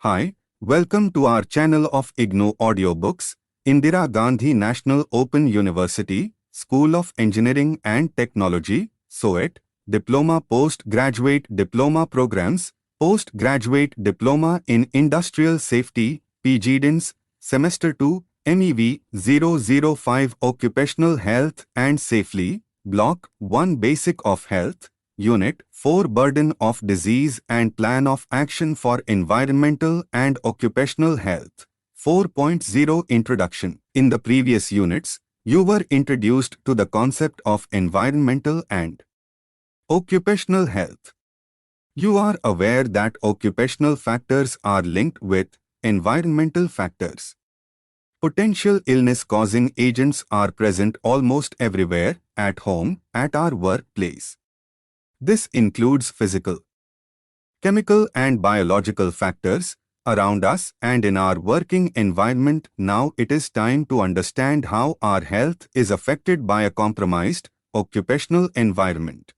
Hi, welcome to our channel of IGNOU audiobooks, Indira Gandhi National Open University, School of Engineering and Technology, SOET, Diploma Postgraduate Diploma Programs, Postgraduate Diploma in Industrial Safety, PGDINDS, Semester 2, MEV-005 Occupational Health and Safely, Block 1 Basic of Health, Unit-4 Burden of Disease and Plan of Action for Environmental and Occupational Health. 4.0 Introduction. In the previous units, you were introduced to the concept of environmental and occupational health. You are aware that occupational factors are linked with environmental factors. Potential illness-causing agents are present almost everywhere, at home, at our workplace. This includes physical, chemical and biological factors around us and in our working environment. Now it is time to understand how our health is affected by a compromised occupational environment.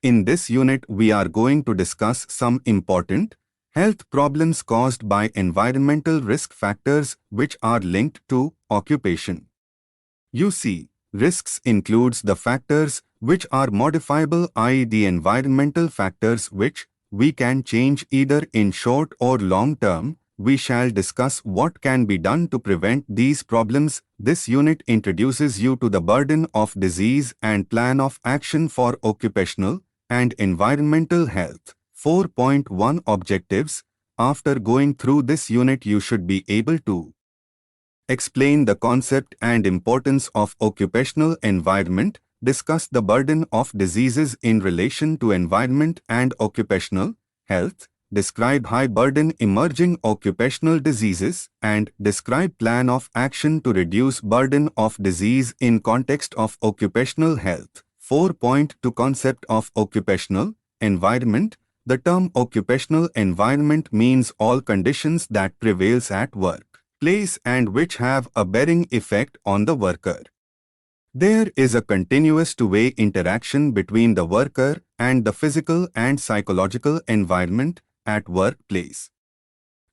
In this unit, we are going to discuss some important health problems caused by environmental risk factors which are linked to occupation. You see, risks includes the factors which are modifiable, i.e. the environmental factors which we can change either in short or long term. We shall discuss what can be done to prevent these problems. This unit introduces you to the burden of disease and plan of action for occupational and environmental health. 4.1 Objectives. After going through this unit, you should be able to explain the concept and importance of occupational environment, discuss the burden of diseases in relation to environment and occupational health, describe high-burden emerging occupational diseases, and describe plan of action to reduce burden of disease in context of occupational health. 4.2 Concept of occupational environment. The term occupational environment means all conditions that prevails at work place and which have a bearing effect on the worker. There is a continuous two-way interaction between the worker and the physical and psychological environment at workplace.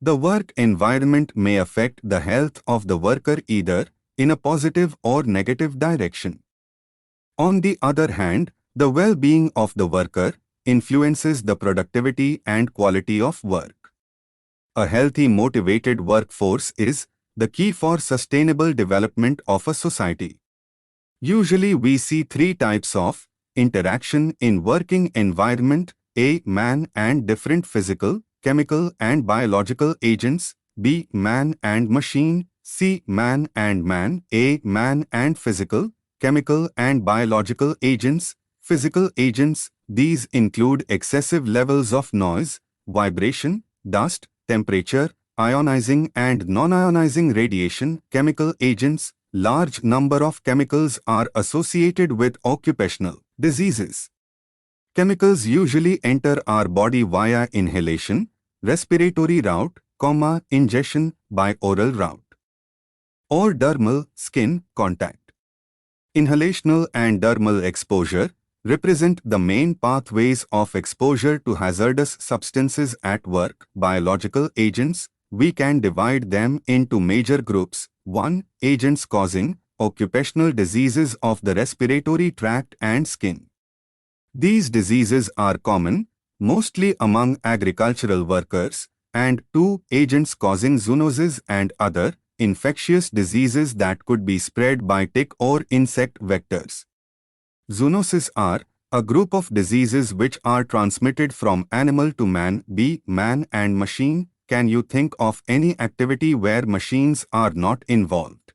The work environment may affect the health of the worker either in a positive or negative direction. On the other hand, the well-being of the worker influences the productivity and quality of work. A healthy, motivated workforce is the key for sustainable development of a society. Usually we see three types of interaction in working environment: A. Man and different physical, chemical and biological agents; B. Man and machine; C. Man and man. A. Man and physical, chemical and biological agents. Physical agents. These include excessive levels of noise, vibration, dust, temperature, ionizing and non-ionizing radiation. Chemical agents. Large number of chemicals are associated with occupational diseases. Chemicals usually enter our body via inhalation, respiratory route, ingestion by oral route, or dermal skin contact. Inhalational and dermal exposure represent the main pathways of exposure to hazardous substances at work. Biological agents, we can divide them into major groups. 1. Agents causing occupational diseases of the respiratory tract and skin. These diseases are common, mostly among agricultural workers. And 2. Agents causing zoonoses and other infectious diseases that could be spread by tick or insect vectors. Zoonoses are a group of diseases which are transmitted from animal to man. B. Man and machine. Can you think of any activity where machines are not involved?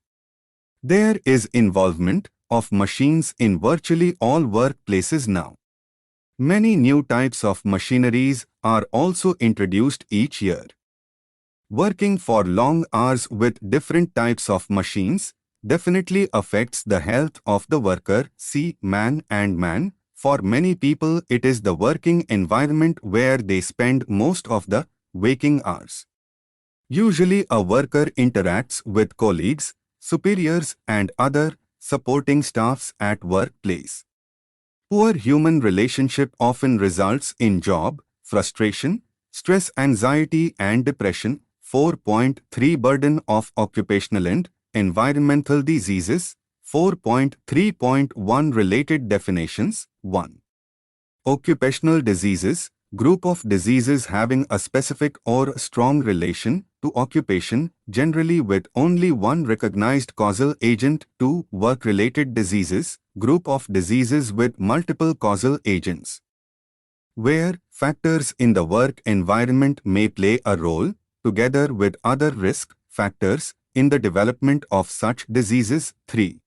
There is involvement of machines in virtually all workplaces now. Many new types of machineries are also introduced each year. Working for long hours with different types of machines definitely affects the health of the worker. C. Man and man. For many people, it is the working environment where they spend most of the waking hours. Usually a worker interacts with colleagues, superiors and other supporting staffs at workplace. Poor human relationship often results in job frustration, Stress, anxiety and depression. 4.3 Burden of occupational and environmental diseases. 4.3.1 Related definitions. 1. Occupational diseases, group of diseases having a specific or strong relation to occupation, generally with only one recognized causal agent. 2. Work-related diseases, group of diseases with multiple causal agents, where factors in the work environment may play a role, together with other risk factors, in the development of such diseases. 3.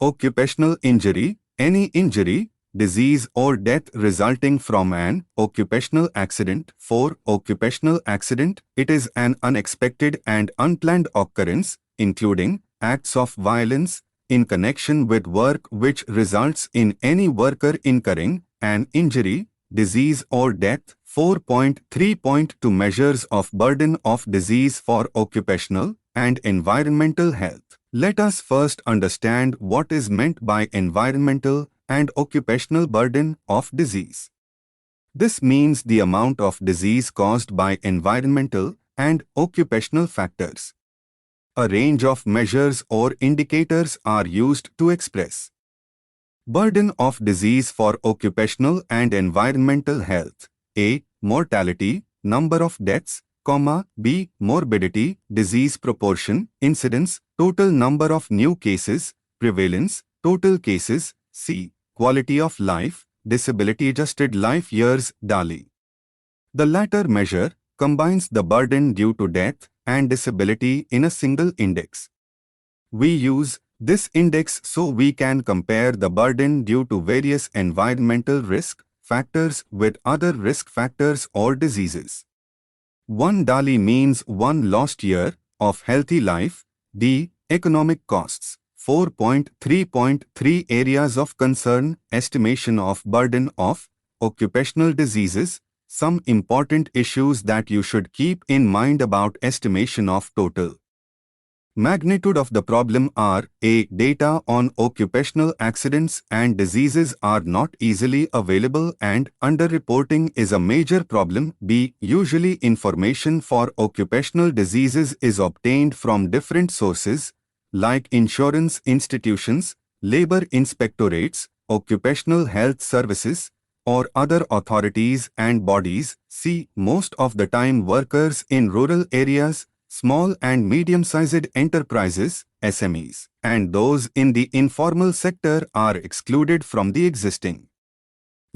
Occupational injury, any injury, disease or death resulting from an occupational accident. 4. Occupational accident, it is an unexpected and unplanned occurrence, including acts of violence, in connection with work which results in any worker incurring an injury, disease or death. 4.3.2 Measures of burden of disease for occupational and environmental health. Let us first understand what is meant by environmental and occupational burden of disease. This means the amount of disease caused by environmental and occupational factors. A range of measures or indicators are used to express burden of disease for occupational and environmental health. A. Mortality, number of deaths, B. Morbidity, disease proportion, incidence, total number of new cases, prevalence, total cases. C. Quality of life, disability-adjusted life years, DALY. The latter measure combines the burden due to death and disability in a single index. We use this index so we can compare the burden due to various environmental risk factors with other risk factors or diseases. 1 DALY means 1 lost year of healthy life. D. Economic costs. 4.3.3 Areas of concern, estimation of burden of occupational diseases. Some important issues that you should keep in mind about estimation of total magnitude of the problem are: A. Data on occupational accidents and diseases are not easily available and underreporting is a major problem. B. Usually information for occupational diseases is obtained from different sources like insurance institutions, labor inspectorates, occupational health services, or other authorities and bodies. C. Most of the time workers in rural areas, small and medium-sized enterprises, SMEs, and those in the informal sector are excluded from the existing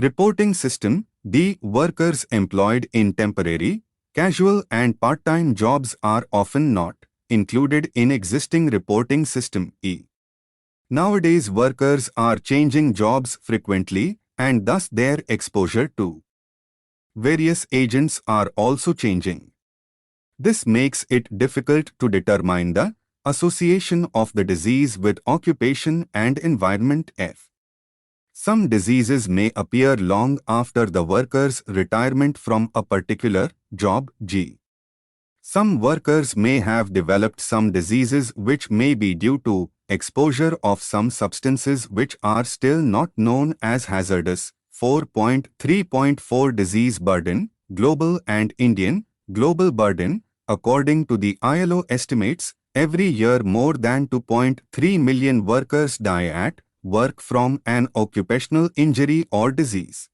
reporting system. D. Workers employed in temporary, casual and part-time jobs are often not included in existing reporting system. E. Nowadays workers are changing jobs frequently and thus their exposure to various agents are also changing. This makes it difficult to determine the association of the disease with occupation and environment. F. Some diseases may appear long after the worker's retirement from a particular job. G. Some workers may have developed some diseases which may be due to exposure of some substances which are still not known as hazardous. 4.3.4 Disease burden, global and Indian. Global burden, according to the ILO estimates, every year more than 2.3 million workers die at work from an occupational injury or disease.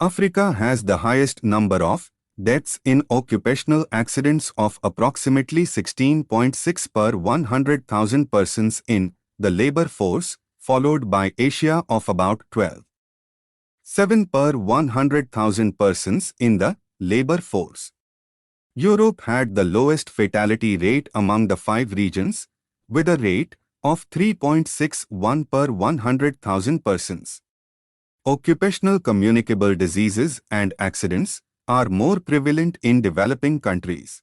Africa has the highest number of deaths in occupational accidents of approximately 16.6 per 100,000 persons in the labor force, followed by Asia of about 12.7 per 100,000 persons in the labor force. Europe had the lowest fatality rate among the 5 regions, with a rate of 3.61 per 100,000 persons. Occupational communicable diseases and accidents are more prevalent in developing countries.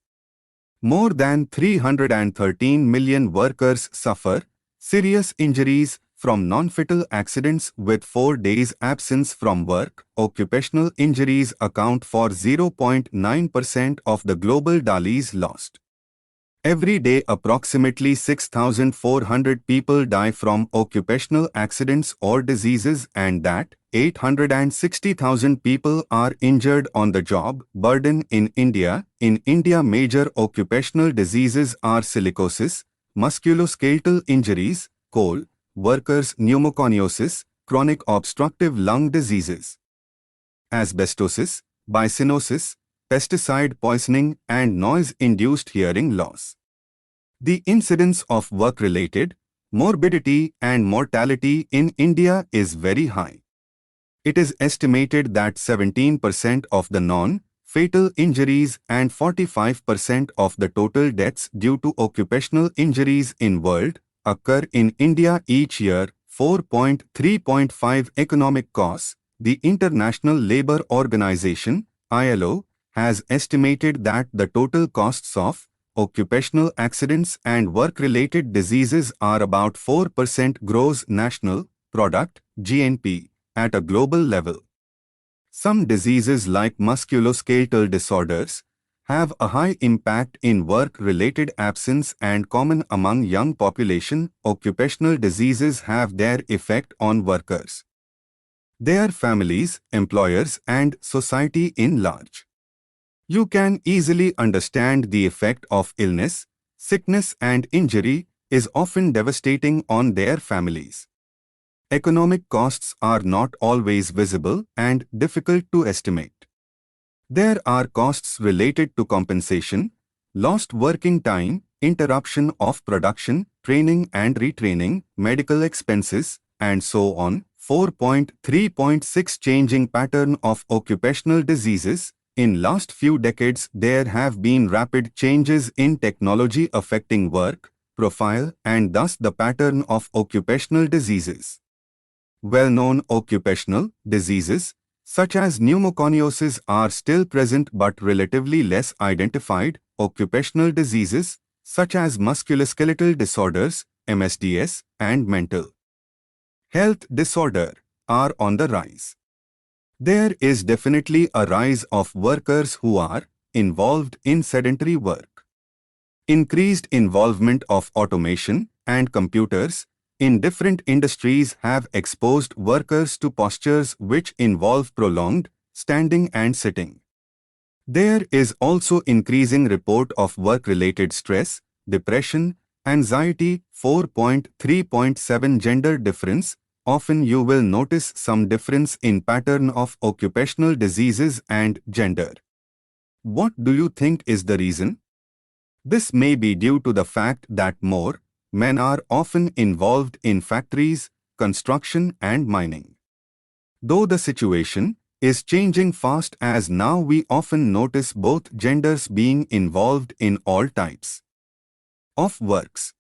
More than 313 million workers suffer serious injuries from non-fatal accidents with 4 days absence from work. Occupational injuries account for 0.9% of the global DALYs lost. Every day, approximately 6,400 people die from occupational accidents or diseases, and that 860,000 people are injured on the job. Burden in India. In India, major occupational diseases are silicosis, musculoskeletal injuries, coal workers' pneumoconiosis, chronic obstructive lung diseases, asbestosis, biocinosis, pesticide poisoning, and noise-induced hearing loss. The incidence of work-related morbidity and mortality in India is very high. It is estimated that 17% of the non-fatal injuries and 45% of the total deaths due to occupational injuries in world occur in India each year. 4.3.5 Economic costs. The International Labour Organization (ILO) has estimated that the total costs of occupational accidents and work-related diseases are about 4% gross national product (GNP) at a global level. Some diseases like musculoskeletal disorders have a high impact in work-related absence and common among young population. Occupational diseases have their effect on workers, their families, employers, and society in large. You can easily understand the effect of illness, sickness, and injury is often devastating on their families. Economic costs are not always visible and difficult to estimate. There are costs related to compensation, lost working time, interruption of production, training and retraining, medical expenses, and so on. 4.3.6 Changing pattern of occupational diseases. In last few decades, there have been rapid changes in technology affecting work profile and thus the pattern of occupational diseases. Well-known occupational diseases such as pneumoconiosis are still present but relatively less identified. Occupational diseases such as musculoskeletal disorders, MSDS, and mental health disorder are on the rise. There is definitely a rise of workers who are involved in sedentary work. Increased involvement of automation and computers in different industries have exposed workers to postures which involve prolonged standing and sitting. There is also increasing report of work-related stress, depression, anxiety. 4.3.7 Gender difference. Often you will notice some difference in pattern of occupational diseases and gender. What do you think is the reason? This may be due to the fact that more men are often involved in factories, construction and mining. Though the situation is changing fast as now we often notice both genders being involved in all types of works.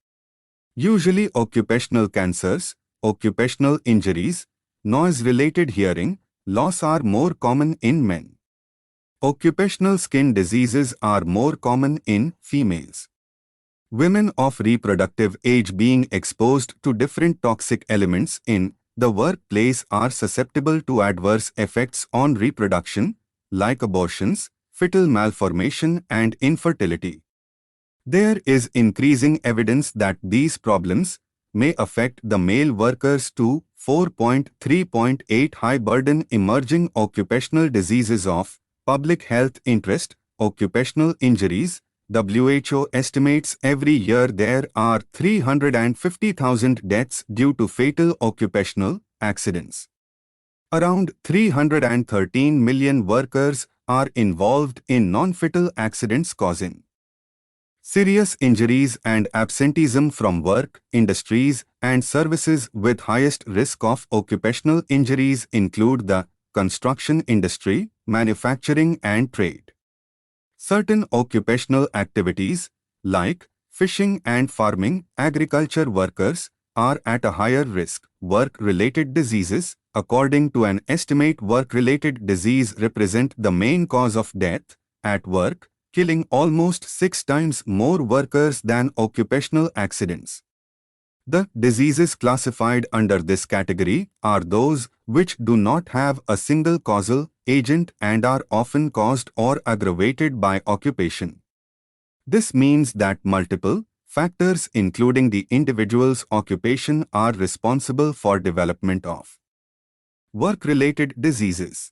Usually occupational cancers, occupational injuries, noise-related hearing loss are more common in men. Occupational skin diseases are more common in females. Women of reproductive age being exposed to different toxic elements in the workplace are susceptible to adverse effects on reproduction, like abortions, fetal malformation, and infertility. There is increasing evidence that these problems may affect the male workers too. 4.3.8 High burden. Emerging occupational diseases of public health interest, occupational injuries. WHO estimates every year there are 350,000 deaths due to fatal occupational accidents. Around 313 million workers are involved in non-fatal accidents causing serious injuries and absenteeism from work. Industries and services with highest risk of occupational injuries include the construction industry, manufacturing and trade. Certain occupational activities, like fishing and farming, agriculture workers, are at a higher risk. Work-related diseases, according to an estimate, work-related disease represent the main cause of death at work, killing almost 6 times more workers than occupational accidents. The diseases classified under this category are those which do not have a single causal agent and are often caused or aggravated by occupation. This means that multiple factors including the individual's occupation are responsible for development of work-related diseases.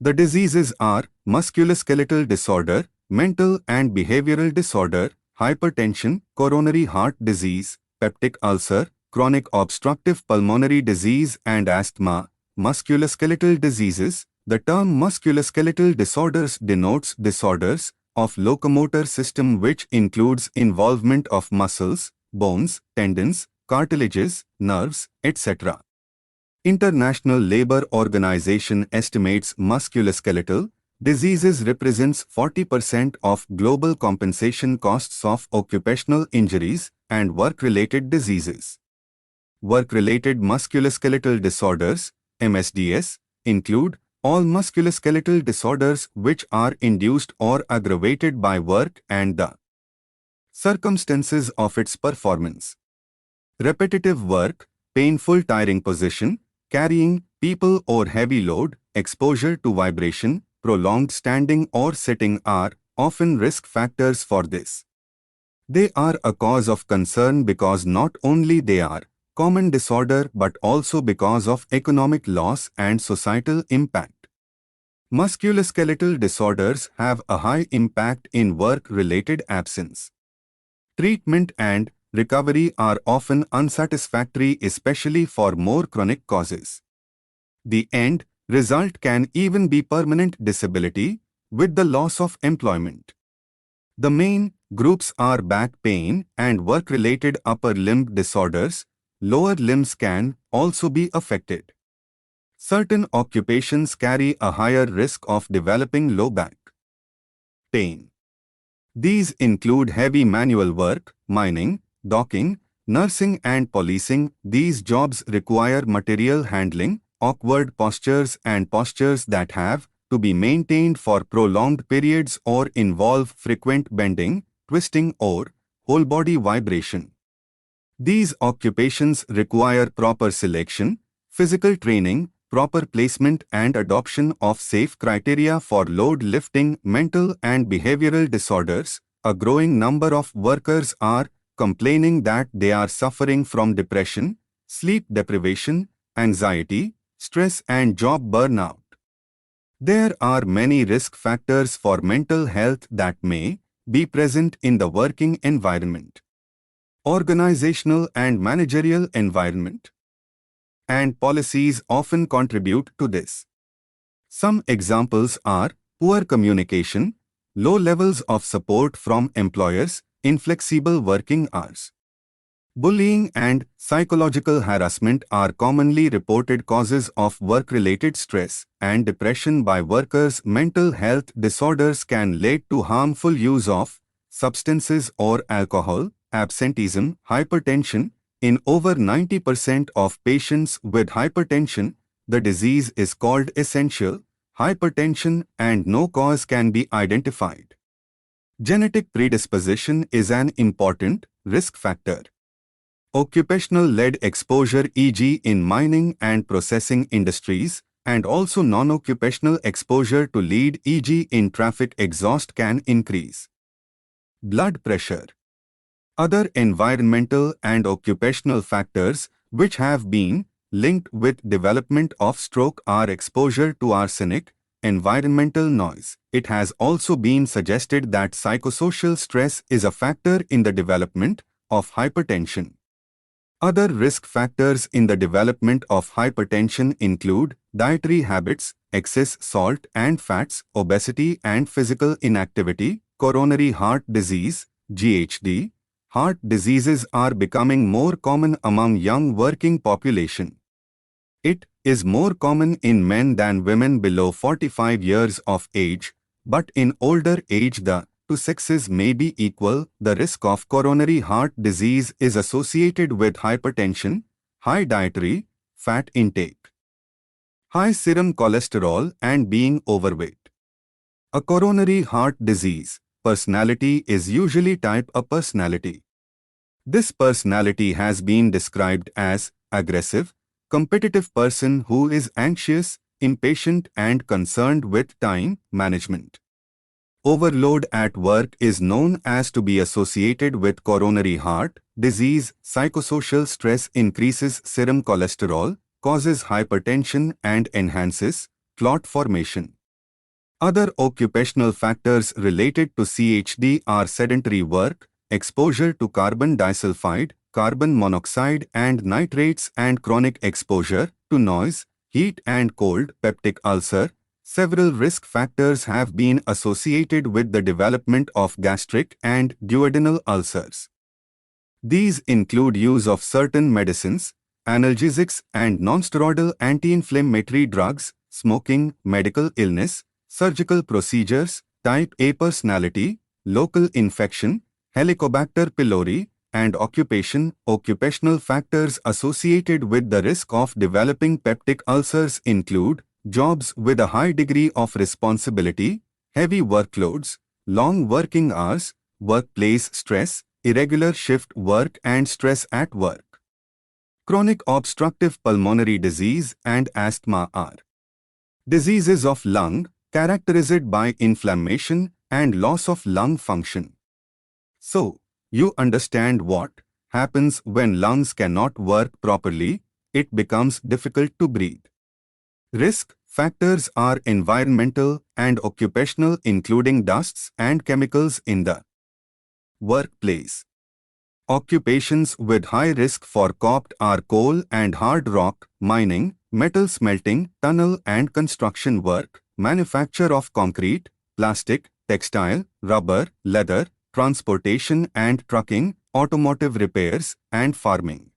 The diseases are musculoskeletal disorder, mental and behavioral disorder, hypertension, coronary heart disease, peptic ulcer, chronic obstructive pulmonary disease and asthma. Musculoskeletal diseases. The term musculoskeletal disorders denotes disorders of locomotor system which includes involvement of muscles, bones, tendons, cartilages, nerves, etc. International Labour Organization estimates musculoskeletal diseases represents 40% of global compensation costs of occupational injuries and work-related diseases. Work-related musculoskeletal disorders, MSDS, include all musculoskeletal disorders which are induced or aggravated by work and the circumstances of its performance. Repetitive work, painful tiring position, carrying people or heavy load, exposure to vibration, prolonged standing or sitting are often risk factors for this. They are a cause of concern because not only they are common disorder but also because of economic loss and societal impact. Musculoskeletal disorders have a high impact in work-related absence. Treatment and recovery are often unsatisfactory, especially for more chronic causes. The end result can even be permanent disability with the loss of employment. The main groups are back pain and work-related upper limb disorders. Lower limbs can also be affected. Certain occupations carry a higher risk of developing low back pain. These include heavy manual work, mining, docking, nursing and policing. These jobs require material handling, awkward postures and postures that have to be maintained for prolonged periods or involve frequent bending, twisting or whole body vibration. These occupations require proper selection, physical training, proper placement and adoption of safe criteria for load lifting. Mental and behavioral disorders. A growing number of workers are complaining that they are suffering from depression, sleep deprivation, anxiety, stress and job burnout. There are many risk factors for mental health that may be present in the working environment. Organizational and managerial environment and policies often contribute to this. Some examples are poor communication, low levels of support from employers, inflexible working hours. Bullying and psychological harassment are commonly reported causes of work-related stress and depression by workers. Mental health disorders can lead to harmful use of substances or alcohol, absenteeism, hypertension. In over 90% of patients with hypertension, the disease is called essential hypertension and no cause can be identified. Genetic predisposition is an important risk factor. Occupational lead exposure, e.g. in mining and processing industries, and also non-occupational exposure to lead, e.g. in traffic exhaust, can increase blood pressure. Other environmental and occupational factors which have been linked with development of stroke are exposure to arsenic, environmental noise. It has also been suggested that psychosocial stress is a factor in the development of hypertension. Other risk factors in the development of hypertension include dietary habits, excess salt and fats, obesity and physical inactivity, coronary heart disease, GHD. Heart diseases are becoming more common among young working population. It is more common in men than women below 45 years of age, but in older age the two sexes may be equal. The risk of coronary heart disease is associated with hypertension, high dietary fat intake, high serum cholesterol and being overweight. A coronary heart disease personality is usually type A personality. This personality has been described as aggressive, competitive person who is anxious, impatient and concerned with time management. Overload at work is known as to be associated with coronary heart disease. Psychosocial stress increases serum cholesterol, causes hypertension and enhances clot formation. Other occupational factors related to CHD are sedentary work, exposure to carbon disulfide, carbon monoxide and nitrates, and chronic exposure to noise, heat and cold. Peptic ulcer. Several risk factors have been associated with the development of gastric and duodenal ulcers. These include use of certain medicines, analgesics and nonsteroidal anti-inflammatory drugs, smoking, medical illness, surgical procedures, type A personality, local infection, Helicobacter pylori, and occupation. Occupational factors associated with the risk of developing peptic ulcers include jobs with a high degree of responsibility, heavy workloads, long working hours, workplace stress, irregular shift work and stress at work. Chronic obstructive pulmonary disease and asthma are diseases of lung characterized by inflammation and loss of lung function. So, you understand what happens when lungs cannot work properly. It becomes difficult to breathe. Risk factors are environmental and occupational, including dusts and chemicals in the workplace. Occupations with high risk for COPT are coal and hard rock, mining, metal smelting, tunnel and construction work, manufacture of concrete, plastic, textile, rubber, leather, transportation and trucking, automotive repairs, and farming.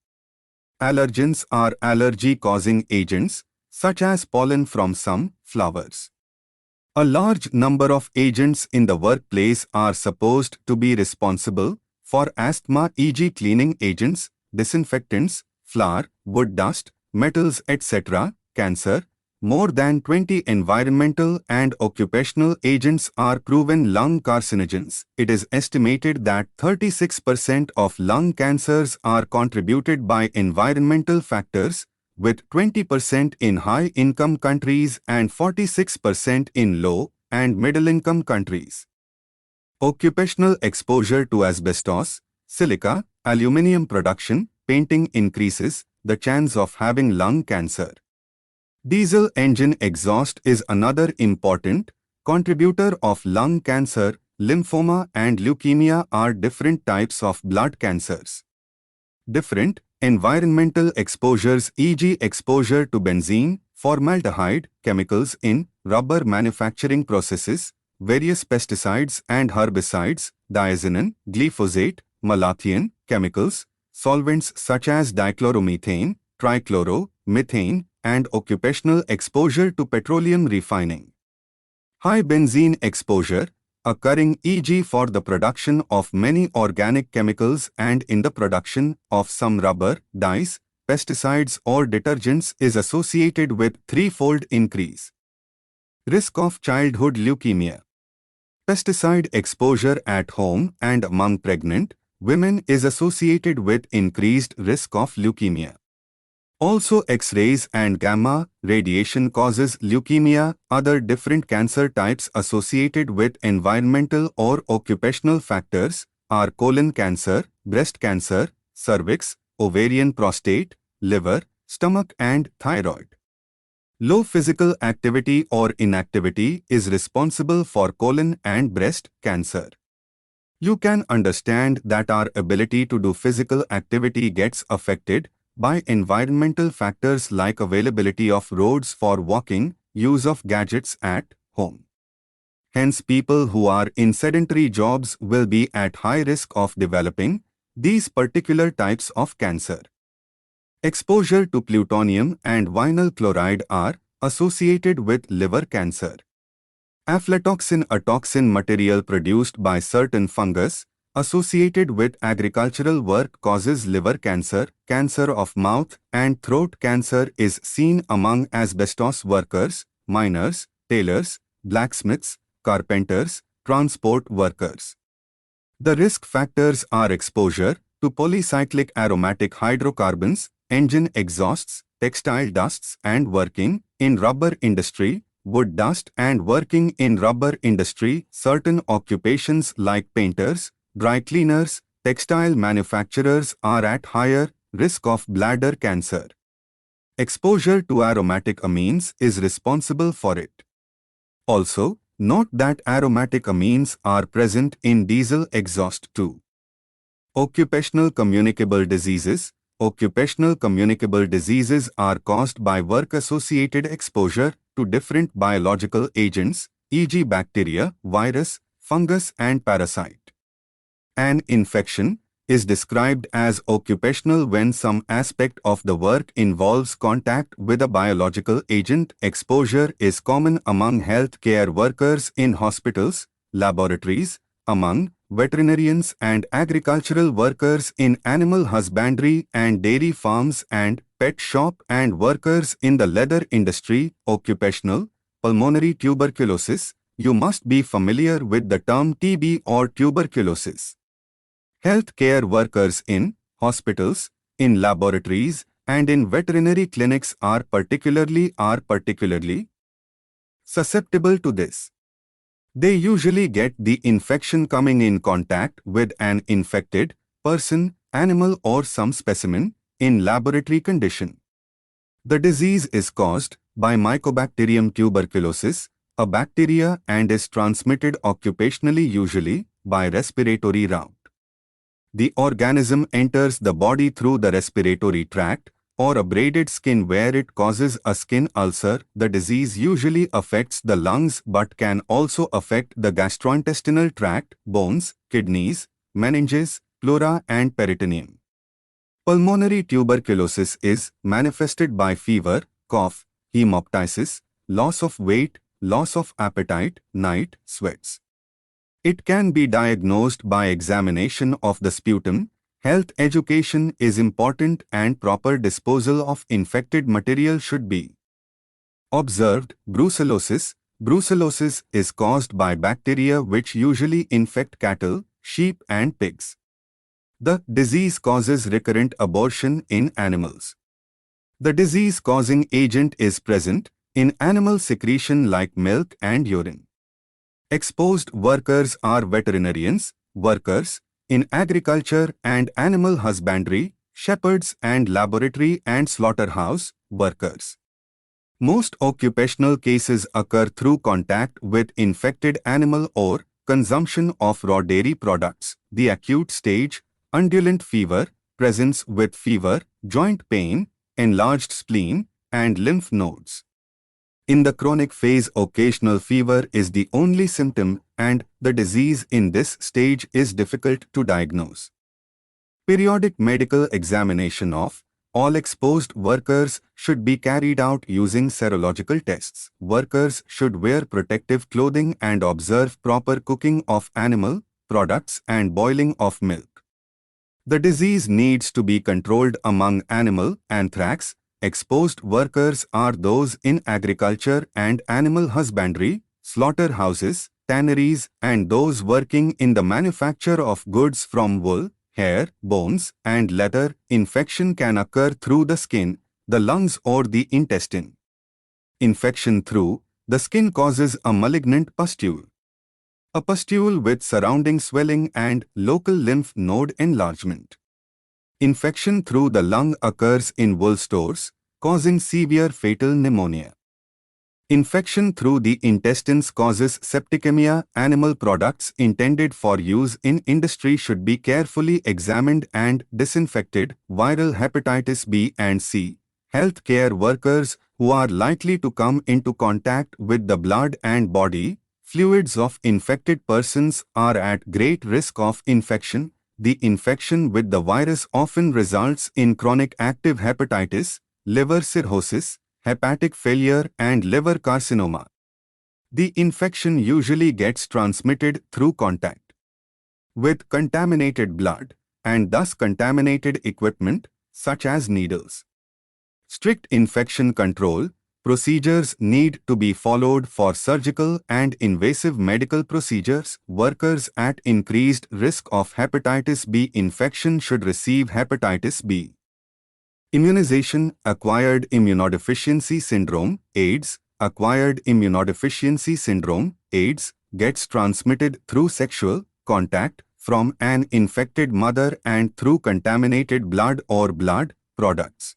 Allergens are allergy-causing agents, such as pollen from some flowers. A large number of agents in the workplace are supposed to be responsible for asthma, e.g. cleaning agents, disinfectants, flour, wood dust, metals, etc., cancer. More than 20 environmental and occupational agents are proven lung carcinogens. It is estimated that 36% of lung cancers are contributed by environmental factors, with 20% in high-income countries and 46% in low- and middle-income countries. Occupational exposure to asbestos, silica, aluminium production, painting increases the chance of having lung cancer. Diesel engine exhaust is another important contributor of lung cancer. Lymphoma and leukemia are different types of blood cancers. Different environmental exposures, e.g. exposure to benzene, formaldehyde, chemicals in rubber manufacturing processes, various pesticides and herbicides, diazinon, glyphosate, malathion, chemicals, solvents such as dichloromethane, trichloro, methane, and occupational exposure to petroleum refining. High benzene exposure, occurring e.g. for the production of many organic chemicals and in the production of some rubber, dyes, pesticides or detergents, is associated with threefold increase. Risk of childhood leukemia. Pesticide exposure at home and among pregnant women is associated with increased risk of leukemia. Also, X-rays and gamma radiation causes leukemia. Other different cancer types associated with environmental or occupational factors are colon cancer, breast cancer, cervix, ovarian, prostate, liver, stomach and thyroid. Low physical activity or inactivity is responsible for colon and breast cancer. You can understand that our ability to do physical activity gets affected by environmental factors like availability of roads for walking, use of gadgets at home. Hence, people who are in sedentary jobs will be at high risk of developing these particular types of cancer. Exposure to plutonium and vinyl chloride are associated with liver cancer. Aflatoxin, a toxin material produced by certain fungus associated with agricultural work, causes liver cancer. Cancer of mouth and throat cancer is seen among asbestos workers, miners, tailors, blacksmiths, carpenters, transport workers. The risk factors are exposure to polycyclic aromatic hydrocarbons, engine exhausts, textile dusts, and working in rubber industry. wood dust and working in rubber industry, certain occupations like painters, dry cleaners, textile manufacturers are at higher risk of bladder cancer. Exposure to aromatic amines is responsible for it. Also, note that aromatic amines are present in diesel exhaust too. Occupational communicable diseases. Occupational communicable diseases are caused by work-associated exposure to different biological agents, e.g. bacteria, virus, fungus and parasite. An infection is described as occupational when some aspect of the work involves contact with a biological agent. Exposure is common among healthcare workers in hospitals, laboratories, among veterinarians and agricultural workers in animal husbandry and dairy farms and pet shop and workers in the leather industry. Occupational pulmonary tuberculosis. You must be familiar with the term TB or tuberculosis. Healthcare workers in hospitals, in laboratories, and in veterinary clinics are particularly susceptible to this. They usually get the infection coming in contact with an infected person, animal or some specimen in laboratory condition. The disease is caused by Mycobacterium tuberculosis, a bacteria, and is transmitted occupationally usually by respiratory route. The organism enters the body through the respiratory tract or abraded skin where it causes a skin ulcer. The disease usually affects the lungs but can also affect the gastrointestinal tract, bones, kidneys, meninges, pleura and peritoneum. Pulmonary tuberculosis is manifested by fever, cough, hemoptysis, loss of weight, loss of appetite, night sweats. It can be diagnosed by examination of the sputum. Health education is important and proper disposal of infected material should be observed. Brucellosis. Brucellosis is caused by bacteria which usually infect cattle, sheep and pigs. The disease causes recurrent abortion in animals. The disease-causing agent is present in animal secretion like milk and urine. Exposed workers are veterinarians, workers in agriculture and animal husbandry, shepherds and laboratory and slaughterhouse workers. Most occupational cases occur through contact with infected animal or consumption of raw dairy products. The acute stage, undulant fever, presents with fever, joint pain, enlarged spleen, and lymph nodes. In the chronic phase, occasional fever is the only symptom and the disease in this stage is difficult to diagnose. Periodic medical examination of all exposed workers should be carried out using serological tests. Workers should wear protective clothing and observe proper cooking of animal products and boiling of milk. The disease needs to be controlled among animal anthrax. Exposed workers are those in agriculture and animal husbandry, slaughterhouses, tanneries, and those working in the manufacture of goods from wool, hair, bones, and leather. Infection can occur through the skin, the lungs, or the intestine. Infection through the skin causes a malignant pustule. A pustule with surrounding swelling and local lymph node enlargement. Infection through the lung occurs in wool stores, causing severe fatal pneumonia. Infection through the intestines causes septicemia. Animal products intended for use in industry should be carefully examined and disinfected. Viral hepatitis B and C. Healthcare workers who are likely to come into contact with the blood and body fluids of infected persons are at great risk of infection. The infection with the virus often results in chronic active hepatitis, liver cirrhosis, hepatic failure, and liver carcinoma. The infection usually gets transmitted through contact with contaminated blood and thus contaminated equipment such as needles. Strict infection control procedures need to be followed for surgical and invasive medical procedures. Workers at increased risk of hepatitis B infection should receive hepatitis B immunization. Acquired immunodeficiency syndrome, AIDS, acquired immunodeficiency syndrome, AIDS, gets transmitted through sexual contact from an infected mother and through contaminated blood or blood products.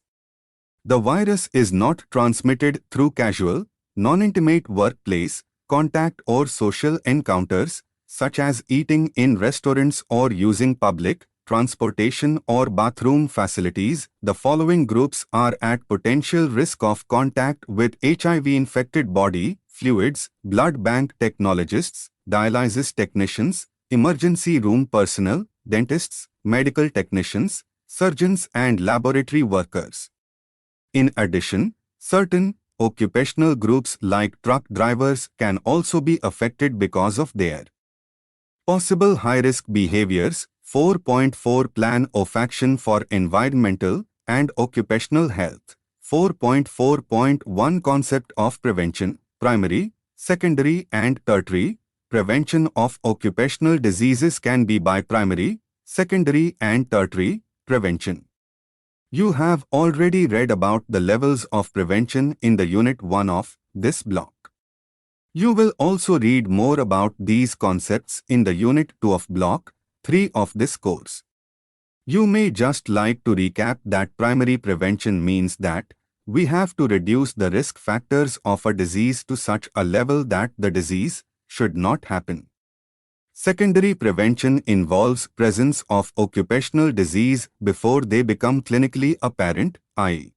The virus is not transmitted through casual, non-intimate workplace contact or social encounters, such as eating in restaurants or using public transportation or bathroom facilities. The following groups are at potential risk of contact with HIV-infected body fluids: blood bank technologists, dialysis technicians, emergency room personnel, dentists, medical technicians, surgeons and laboratory workers. In addition, certain occupational groups like truck drivers can also be affected because of their possible high-risk behaviors. 4.4 Plan of Action for Environmental and Occupational Health. 4.4.1 Concept of Prevention: Primary, Secondary and Tertiary. Prevention of occupational diseases can be by primary, secondary and tertiary prevention. You have already read about the levels of prevention in the Unit 1 of this block. You will also read more about these concepts in the Unit 2 of Block 3 of this course. You may just like to recap that primary prevention means that we have to reduce the risk factors of a disease to such a level that the disease should not happen. Secondary prevention involves presence of occupational disease before they become clinically apparent, i.e.,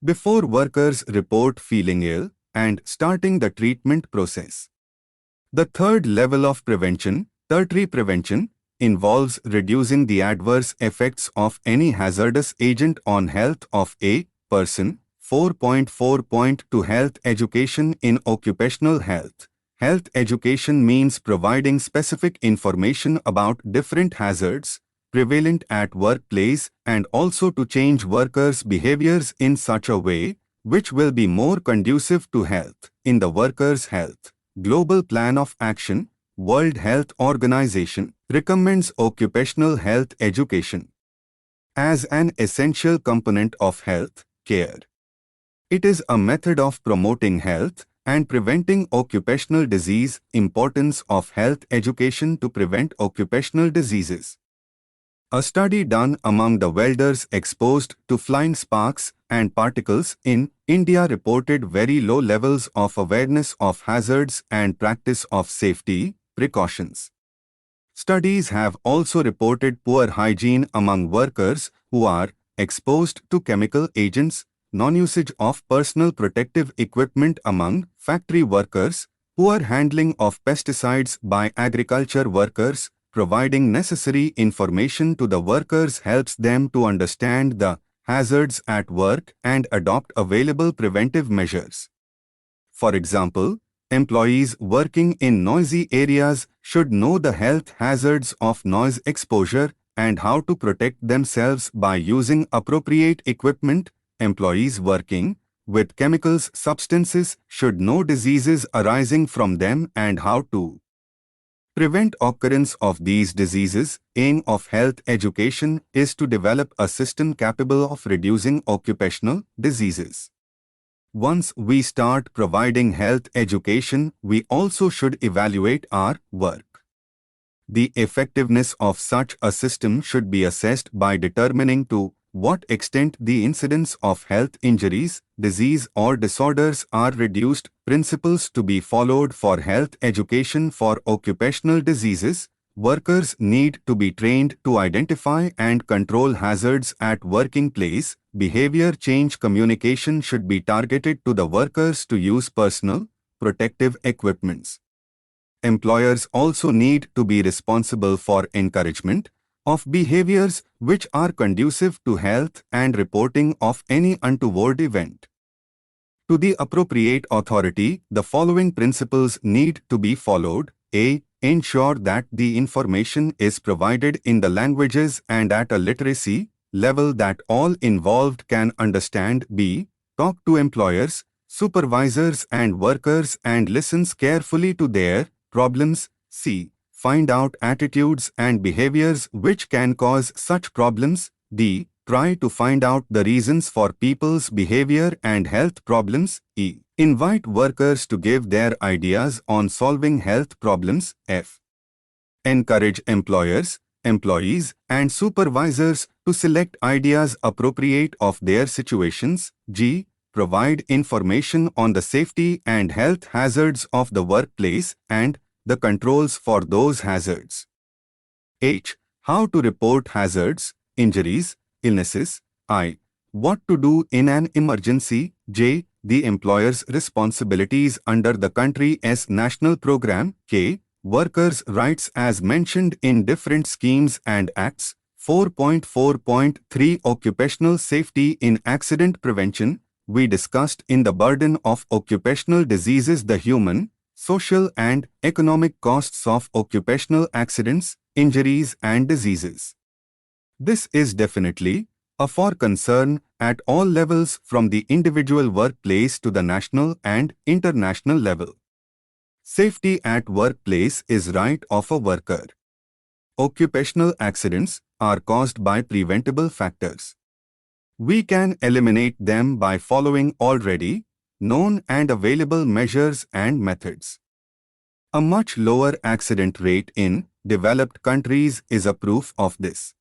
before workers report feeling ill and starting the treatment process. The third level of prevention, tertiary prevention, involves reducing the adverse effects of any hazardous agent on health of a person. 4.4.2 Health Education in Occupational Health. Health education means providing specific information about different hazards prevalent at workplace and also to change workers' behaviors in such a way which will be more conducive to health. In the workers' health Global Plan of Action, World Health Organization recommends occupational health education as an essential component of health care. It is a method of promoting health and preventing occupational disease. Importance of health education to prevent occupational diseases. A study done among the welders exposed to flying sparks and particles in India reported very low levels of awareness of hazards and practice of safety precautions. Studies have also reported poor hygiene among workers who are exposed to chemical agents, non-usage of personal protective equipment among factory workers, poor handling of pesticides by agriculture workers. Providing necessary information to the workers helps them to understand the hazards at work and adopt available preventive measures. For example, employees working in noisy areas should know the health hazards of noise exposure and how to protect themselves by using appropriate equipment. Employees working with chemicals substances should know diseases arising from them and how to prevent occurrence of these diseases. Aim of health education is to develop a system capable of reducing occupational diseases. Once we start providing health education, we also should evaluate our work. The effectiveness of such a system should be assessed by determining to what extent the incidence of health injuries, disease or disorders are reduced. Principles to be followed for health education for occupational diseases. Workers need to be trained to identify and control hazards at working place. Behavior change communication should be targeted to the workers to use personal protective equipments. Employers also need to be responsible for encouragement of behaviors which are conducive to health and reporting of any untoward event. To the appropriate authority, the following principles need to be followed. A. Ensure that the information is provided in the languages and at a literacy level that all involved can understand. B. Talk to employers, supervisors and workers and listens carefully to their problems. C. Find out attitudes and behaviors which can cause such problems. D. Try to find out the reasons for people's behavior and health problems. E. Invite workers to give their ideas on solving health problems. F. Encourage employers, employees, and supervisors to select ideas appropriate of their situations. G. Provide information on the safety and health hazards of the workplace and the controls for those hazards. H. How to report hazards, injuries, illnesses. I. What to do in an emergency. J. The employer's responsibilities under the country's national program. K. Workers' rights as mentioned in different schemes and acts. 4.4.3 Occupational Safety in Accident Prevention. We discussed in the burden of occupational diseases the human, social and economic costs of occupational accidents, injuries and diseases. This is definitely a for concern at all levels from the individual workplace to the national and international level. Safety at workplace is right of a worker. Occupational accidents are caused by preventable factors. We can eliminate them by following already known and available measures and methods. A much lower accident rate in developed countries is a proof of this.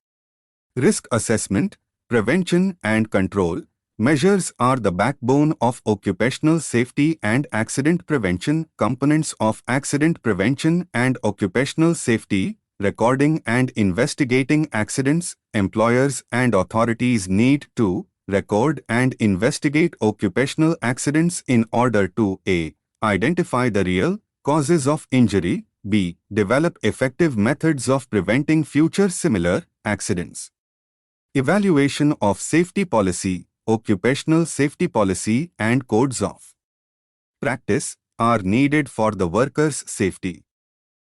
Risk assessment, prevention and control measures are the backbone of occupational safety and accident prevention. Components of accident prevention and occupational safety: recording and investigating accidents. Employers and authorities need to record and investigate occupational accidents in order to a. Identify the real causes of injury, b. Develop effective methods of preventing future similar accidents. Evaluation of safety policy, occupational safety policy and codes of practice are needed for the workers' safety.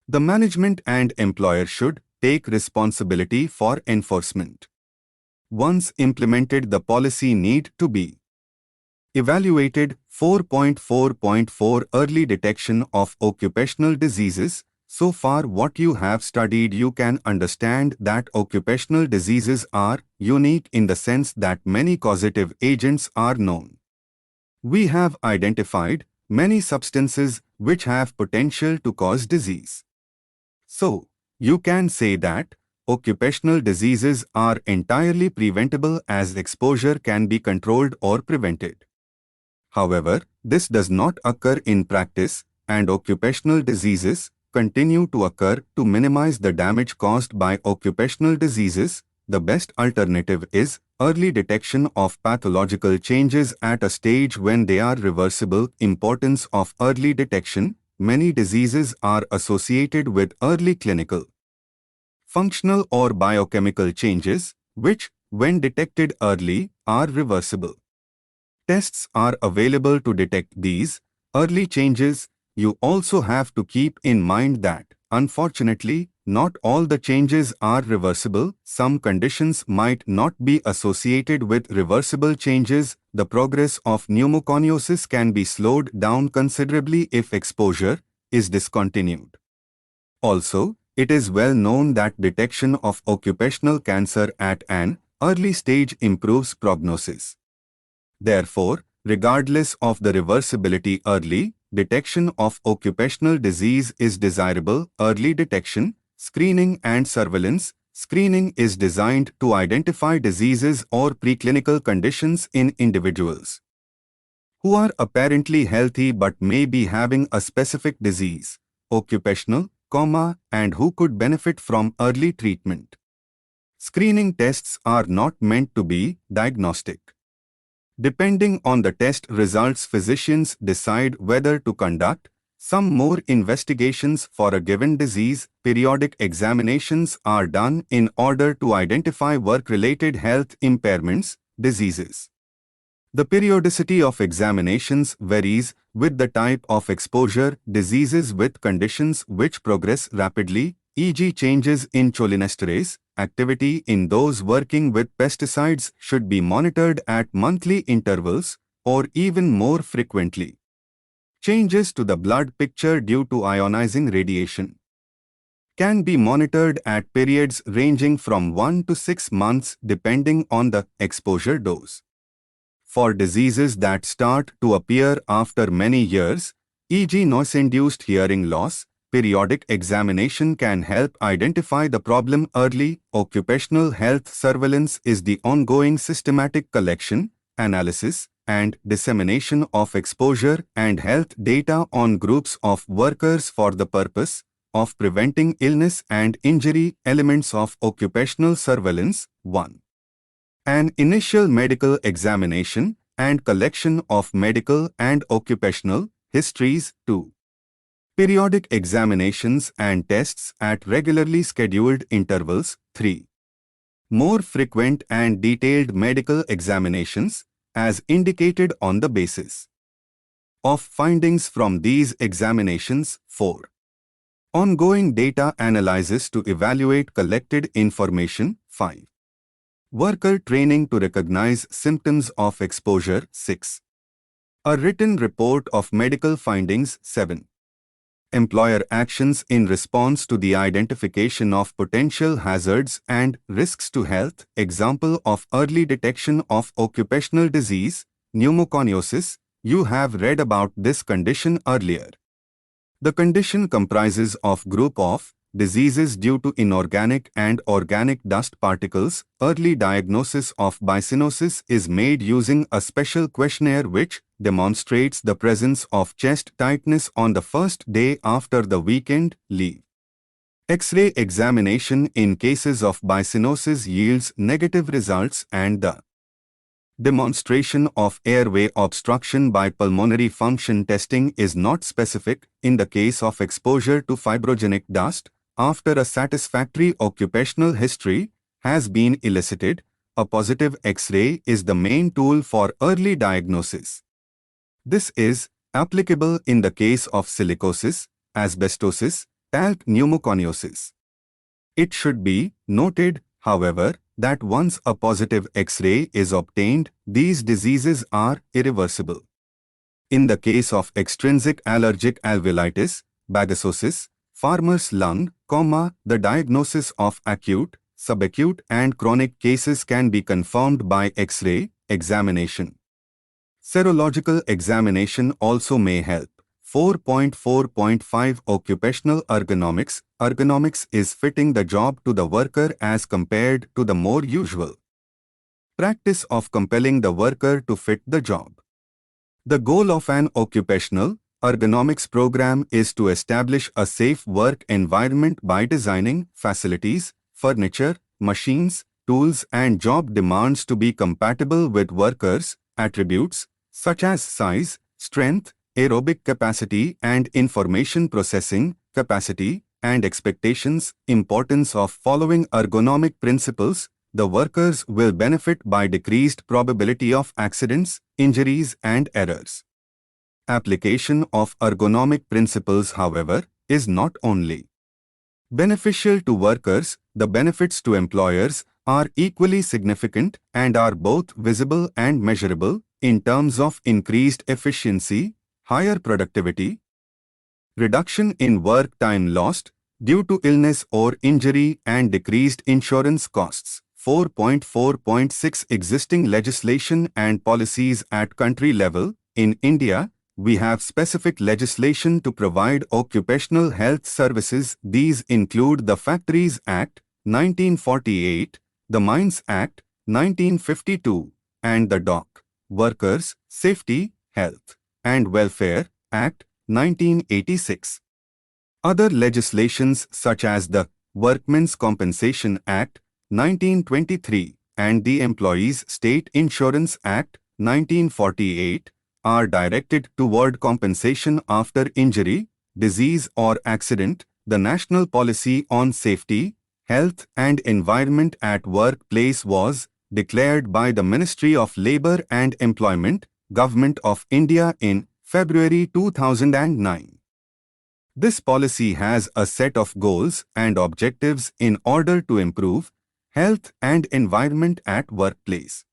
The management and employer should take responsibility for enforcement. Once implemented, the policy need to be evaluated. 4.4.4 Early detection of occupational diseases. So far what you have studied, you can understand that occupational diseases are unique in the sense that many causative agents are known. We have identified many substances which have potential to cause disease. So, you can say that occupational diseases are entirely preventable as exposure can be controlled or prevented. However, this does not occur in practice, and occupational diseases continue to occur. To minimize the damage caused by occupational diseases, the best alternative is early detection of pathological changes at a stage when they are reversible. Importance of early detection: many diseases are associated with early clinical, functional or biochemical changes, which, when detected early, are reversible. Tests are available to detect these early changes. You also have to keep in mind that, unfortunately, not all the changes are reversible. Some conditions might not be associated with reversible changes. The progress of pneumoconiosis can be slowed down considerably if exposure is discontinued. Also, it is well known that detection of occupational cancer at an early stage improves prognosis. Therefore, regardless of the reversibility, early detection of occupational disease is desirable. Early detection, screening and surveillance. Screening is designed to identify diseases or preclinical conditions in individuals who are apparently healthy but may be having a specific disease, occupational, and who could benefit from early treatment. Screening tests are not meant to be diagnostic. Depending on the test results, physicians decide whether to conduct some more investigations for a given disease. Periodic examinations are done in order to identify work-related health impairments, diseases. The periodicity of examinations varies with the type of exposure. Diseases with conditions which progress rapidly, e.g. changes in cholinesterase activity in those working with pesticides, should be monitored at monthly intervals or even more frequently. Changes to the blood picture due to ionizing radiation. can be monitored at periods ranging from 1 to 6 months depending on the exposure dose. For diseases that start to appear after many years, e.g. noise-induced hearing loss, periodic examination can help identify the problem early. Occupational health surveillance is the ongoing systematic collection, analysis, and dissemination of exposure and health data on groups of workers for the purpose of preventing illness and injury. Elements of occupational surveillance. 1. An initial medical examination and collection of medical and occupational histories. 2. Periodic examinations and tests at regularly scheduled intervals. 3. More frequent and detailed medical examinations, as indicated on the basis of findings from these examinations. 4. Ongoing data analysis to evaluate collected information. 5. Worker training to recognize symptoms of exposure. 6. A written report of medical findings. 7. Employer actions in response to the identification of potential hazards and risks to health. Example of early detection of occupational disease, pneumoconiosis. You have read about this condition earlier. The condition comprises of group of diseases due to inorganic and organic dust particles. Early diagnosis of bicyanosis is made using a special questionnaire which demonstrates the presence of chest tightness on the first day after the weekend leave. X-ray examination in cases of bicyanosis yields negative results, and the demonstration of airway obstruction by pulmonary function testing is not specific. In the case of exposure to fibrogenic dust, after a satisfactory occupational history has been elicited, a positive X-ray is the main tool for early diagnosis. This is applicable in the case of silicosis, asbestosis, talc pneumoconiosis. It should be noted, however, that once a positive X-ray is obtained, these diseases are irreversible. In the case of extrinsic allergic alveolitis, bagasosis, farmer's lung, the diagnosis of acute, subacute and chronic cases can be confirmed by X-ray examination. Serological examination also may help. 4.4.5 Occupational ergonomics. Ergonomics is fitting the job to the worker as compared to the more usual practice of compelling the worker to fit the job. The goal of an occupational ergonomics program is to establish a safe work environment by designing facilities, furniture, machines, tools and job demands to be compatible with workers' attributes such as size, strength, aerobic capacity and information processing capacity and expectations. Importance of following ergonomic principles. The workers will benefit by decreased probability of accidents, injuries and errors. Application of ergonomic principles, however, is not only beneficial to workers, the benefits to employers are equally significant and are both visible and measurable in terms of increased efficiency, higher productivity, reduction in work time lost due to illness or injury and decreased insurance costs. 4.4.6 Existing legislation and policies at country level. In India, we have specific legislation to provide occupational health services. These include the Factories Act, 1948, the Mines Act, 1952, and the Dock, Workers, Safety, Health, and Welfare Act, 1986. Other legislations such as the Workmen's Compensation Act, 1923, and the Employees State Insurance Act, 1948, are directed toward compensation after injury, disease or accident. The National Policy on Safety, Health and Environment at Workplace was declared by the Ministry of Labour and Employment, Government of India in February 2009. This policy has a set of goals and objectives in order to improve health and environment at workplace.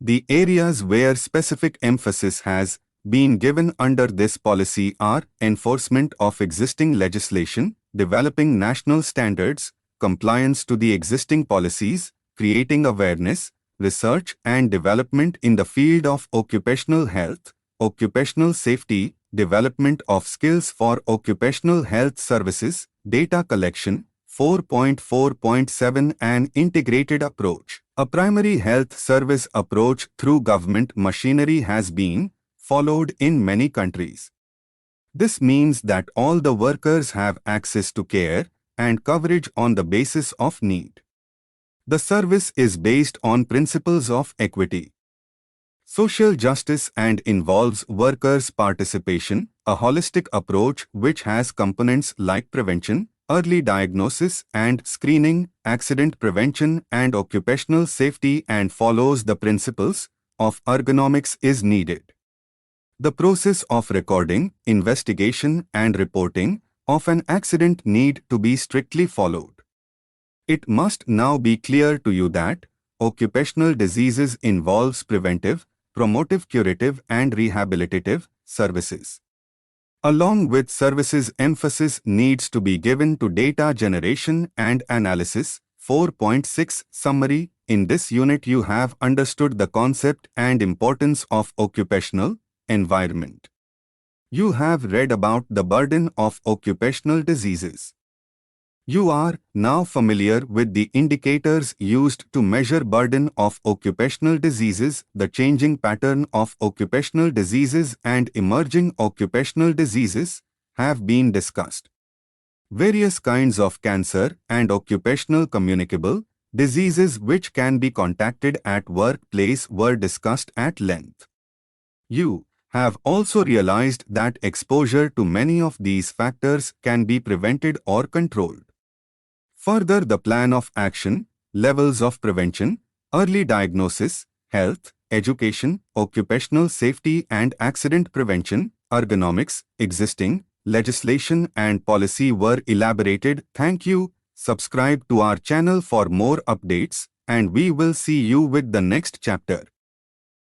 The areas where specific emphasis has been given under this policy are enforcement of existing legislation, developing national standards, compliance to the existing policies, creating awareness, research and development in the field of occupational health, occupational safety, development of skills for occupational health services, data collection. 4.4.7 An integrated approach. A primary health service approach through government machinery has been followed in many countries. This means that all the workers have access to care and coverage on the basis of need. The service is based on principles of equity, social justice and involves workers' participation, a holistic approach which has components like prevention, early diagnosis and screening, accident prevention and occupational safety and follows the principles of ergonomics is needed. The process of recording, investigation and reporting of an accident need to be strictly followed. It must now be clear to you that occupational diseases involves preventive, promotive, curative and rehabilitative services. Along with services, emphasis needs to be given to data generation and analysis. 4.6 Summary. In this unit you have understood the concept and importance of occupational environment. You have read about the burden of occupational diseases. You are now familiar with the indicators used to measure burden of occupational diseases, the changing pattern of occupational diseases and emerging occupational diseases have been discussed. Various kinds of cancer and occupational communicable diseases which can be contacted at workplace were discussed at length. You have also realized that exposure to many of these factors can be prevented or controlled. Further, the plan of action, levels of prevention, early diagnosis, health, education, occupational safety and accident prevention, ergonomics, existing legislation and policy were elaborated. Thank you. Subscribe to our channel for more updates and we will see you with the next chapter.